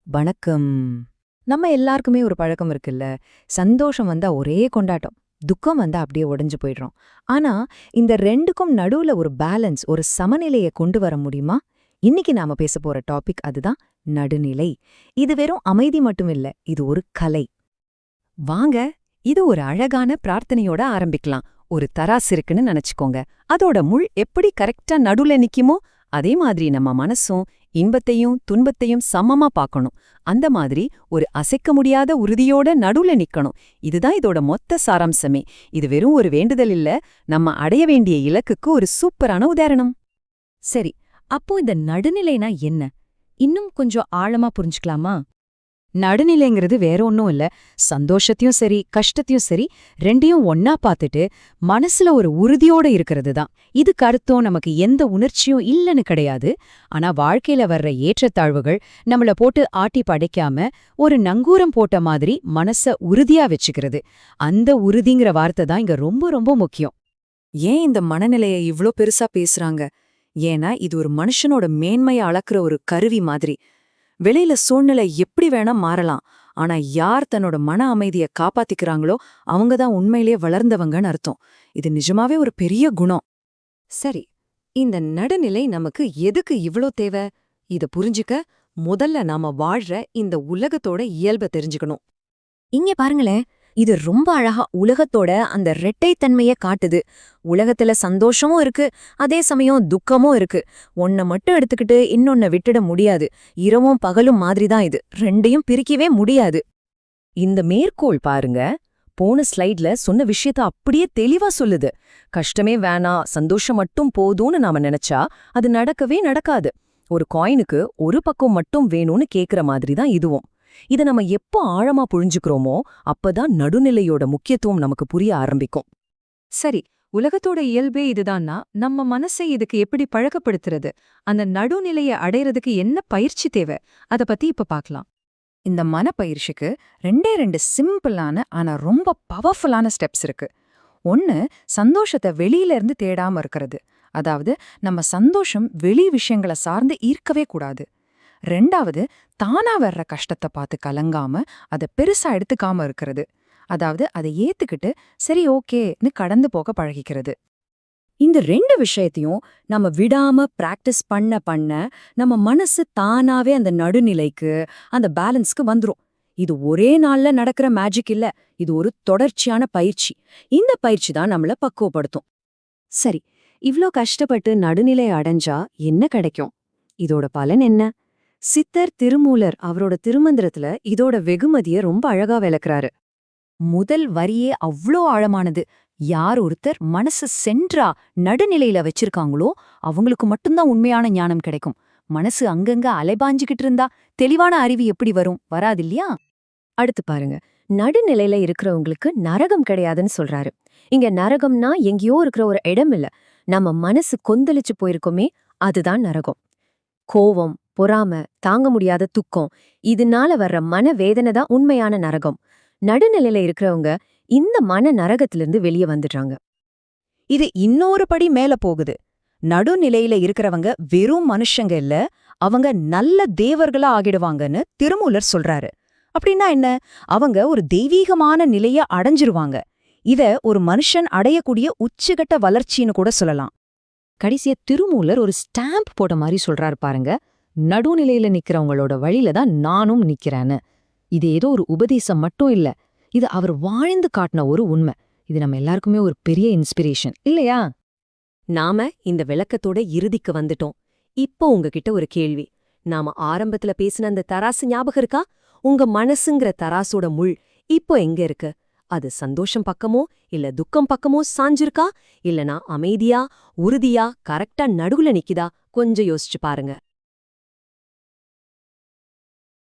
வணக்கம். நம்ம எல்லாருக்குமே ஒரு பழக்கம் இருக்குல்ல. சந்தோஷம் வந்தா ஒரே கொண்டாட்டம். துக்கம் வந்தா அப்படியே உடைஞ்சு போயிடுறோம். ஆனா, இந்த ரெண்டுக்கும் நடுவுல ஒரு பேலன்ஸ், ஒரு சமநிலைய கொண்டு வர முடியுமா? இன்னைக்கு நாம பேசப் போற டாபிக் அதுதான் நடுநிலை. இது வெறும் அமைதி மட்டும் இல்ல, இது ஒரு கலை. வாங்க, இது ஒரு அழகான பிரார்த்தனையோட ஆரம்பிக்கலாம். ஒரு தராசு இருக்குன்னு நினைச்சுக்கோங்க. அதோட முள் எப்படி கரெக்டா நடுவுல நிக்குமோ, அதே மாதிரி நம்ம மனசும் இன்பத்தையும் துன்பத்தையும் சமமா பார்க்கணும். அந்த மாதிரி ஒரு அசைக்க முடியாத உறுதியோட நடுவுல நிக்கணும். இதுதான் இதோட மொத்த சாராம்சமே. இது வெறும் ஒரு வேண்டுதல் இல்ல, நம்ம அடைய வேண்டிய இலக்குக்கு ஒரு சூப்பரான உதாரணம். சரி, அப்போ இந்த நடுநிலைனா என்ன? இன்னும் கொஞ்சம் ஆழமா புரிஞ்சுக்கலாமா? நடுநிலைங்கிறது வேற ஒன்னும் இல்ல. சந்தோஷத்தையும் சரி கஷ்டத்தையும் சரி ரெண்டையும் ஒன்னா பார்த்துட்டு மனசுல ஒரு உறுதியோட இருக்கிறது தான். இது கருத்தும் நமக்கு எந்த உணர்ச்சியும் இல்லைன்னு கிடையாது. ஆனா வாழ்க்கையில வர்ற ஏற்றத்தாழ்வுகள் நம்மள போட்டு ஆட்டி படைக்காம ஒரு நங்கூரம் போட்ட மாதிரி மனச உறுதியா வச்சுக்கிறது. அந்த உறுதிங்கிற வார்த்தை தான் இங்க ரொம்ப ரொம்ப முக்கியம். ஏன் இந்த மனநிலையை இவ்ளோ பெருசா பேசுறாங்க? ஏன்னா இது ஒரு மனுஷனோட மேன்மையை அளக்குற ஒரு கருவி மாதிரி. வெளியில சூழ்நிலை எப்படி வேணா மாறலாம், ஆனா யார் தன்னோட மன அமைதியை காப்பாத்திக்கிறாங்களோ அவங்க தான் உண்மையிலேயே வளர்ந்தவங்கன்னு அர்த்தம். இது நிஜமாவே ஒரு பெரிய குணம். சரி, இந்த நடுநிலை நமக்கு எதுக்கு இவ்ளோ தேவை? இத புரிஞ்சுக்க முதல்ல நாம வாழ்ற இந்த உலகத்தோட இயல்பை தெரிஞ்சுக்கணும். இங்க பாருங்களேன், இது ரொம்ப அழகா உலகத்தோட அந்த ரெட்டைத்தன்மைய காட்டுது. உலகத்துல சந்தோஷமும் இருக்கு, அதே சமயம் துக்கமும் இருக்கு. ஒன்ன மட்டும் எடுத்துக்கிட்டு இன்னொன்ன விட்டுட முடியாது. இரவும் பகலும் மாதிரிதான் இது, ரெண்டையும் பிரிக்கவே முடியாது. இந்த மேற்கோள் பாருங்க, போன ஸ்லைட்ல சொன்ன விஷயத்த அப்படியே தெளிவா சொல்லுது. கஷ்டமே வேணாம், சந்தோஷம் மட்டும் போதும்னு நாம நினைச்சா அது நடக்கவே நடக்காது. ஒரு காயினுக்கு ஒரு பக்கம் மட்டும் வேணும்னு கேக்குற மாதிரி தான் இதுவும். இத நம்ம எப்போ ஆழமா புரிஞ்சுக்கிறோமோ அப்பதான் நடுநிலையோட முக்கியத்துவம் நமக்கு புரிய ஆரம்பிக்கும். சரி, உலகத்தோட இயல்பே இதுதான்னா நம்ம மனசை இதுக்கு எப்படி பழக்கப்படுத்துறது? அந்த நடுநிலைய அடையறதுக்கு என்ன பயிற்சி தேவை? அத பத்தி இப்ப பார்க்கலாம். இந்த மனப்பயிற்சிக்கு ரெண்டு சிம்பிளான ஆனா ரொம்ப பவர்ஃபுல்லான ஸ்டெப்ஸ் இருக்கு. ஒன்னு, சந்தோஷத்தை வெளியில இருந்து தேடாம இருக்கிறது. அதாவது நம்ம சந்தோஷம் வெளி விஷயங்களை சார்ந்து ஈர்க்கவே கூடாது. ரெண்டாவது, தானா வர்ற கஷ்டத்தை பார்த்து கலங்காம அதை பெருசா எடுத்துக்காம இருக்கிறது. அதாவது அதை ஏத்துக்கிட்டு சரி ஓகேன்னு கடந்து போக பழகிக்கிறது. இந்த ரெண்டு விஷயத்தையும் நம்ம விடாம பிராக்டிஸ் பண்ண பண்ண நம்ம மனசு தானாவே அந்த நடுநிலைக்கு, அந்த பேலன்ஸ்க்கு வந்துரும். இது ஒரே நாள்ல நடக்கிற மேஜிக் இல்ல, இது ஒரு தொடர்ச்சியான பயிற்சி. இந்த பயிற்சி தான் நம்மள பக்குவப்படுத்தும். சரி, இவ்ளோ கஷ்டப்பட்டு நடுநிலை அடைஞ்சா என்ன கிடைக்கும்? இதோட பலன் என்ன? சித்தர் திருமூலர் அவரோட திருமந்திரத்துல இதோட வெகுமதிய ரொம்ப அழகா விளக்குறாரு. முதல் வரியே அவ்ளோ ஆழமானது. யார் ஒருத்தர் மனசு சென்றா நடுநிலையில வச்சிருக்காங்களோ அவங்களுக்கு மட்டும்தான் உண்மையான ஞானம் கிடைக்கும். மனசு அங்கங்க அலைபாஞ்சுகிட்டு இருந்தா தெளிவான அறிவு எப்படி வரும்? வராது இல்லையா? அடுத்து பாருங்க, நடுநிலையில இருக்கிறவங்களுக்கு நரகம் கிடையாதுன்னு சொல்றாரு. இங்க நரகம்னா எங்கேயோ இருக்கிற ஒரு இடம் இல்ல, நம்ம மனசு கொந்தளிச்சு போயிருக்கோமே அதுதான் நரகம். கோவம், பொறாம, தாங்க முடியாத துக்கம், இதனால வர்ற மன வேதனை தான் உண்மையான நரகம். நடுநிலையில இருக்கிறவங்க இந்த மன நரகத்திலிருந்து வெளியே வந்துடுறாங்க. இது இன்னொரு படி மேல போகுது. நடுநிலையில இருக்கிறவங்க வெறும் மனுஷங்க இல்ல, அவங்க நல்ல தேவர்களா ஆகிடுவாங்கன்னு திருமூலர் சொல்றாரு. அப்படின்னா என்ன? அவங்க ஒரு தெய்வீகமான நிலைய அடைஞ்சிருவாங்க. இத ஒரு மனுஷன் அடையக்கூடிய உச்சகட்ட வளர்ச்சின்னு கூட சொல்லலாம். கடைசிய திருமூலர் ஒரு ஸ்டாம்ப் போட்ட மாதிரி சொல்றாரு பாருங்க, நடுநிலையில நிக்கிறவங்களோட வழியில தான் நானும் நிக்கிறேன்னு. இது ஏதோ ஒரு உபதேசம் மட்டும் இல்ல, இது அவர் வாழ்ந்து காட்டின ஒரு உண்மை. இது நம்ம எல்லாருக்குமே ஒரு பெரிய இன்ஸ்பிரேஷன் இல்லையா? நாம இந்த விளக்கத்தோட இறுதிக்கு வந்துட்டோம். இப்போ உங்ககிட்ட ஒரு கேள்வி. நாம ஆரம்பத்துல பேசின அந்த தராசு ஞாபகம் இருக்கா? உங்க மனசுங்கிற தராசோட முள் இப்போ எங்க இருக்கு? அது சந்தோஷம் பக்கமோ இல்ல துக்கம் பக்கமோ சாஞ்சிருக்கா? இல்லனா அமைதியா உறுதியா கரெக்டா நடுவுல நிக்குதா? கொஞ்சம் யோசிச்சு பாருங்க.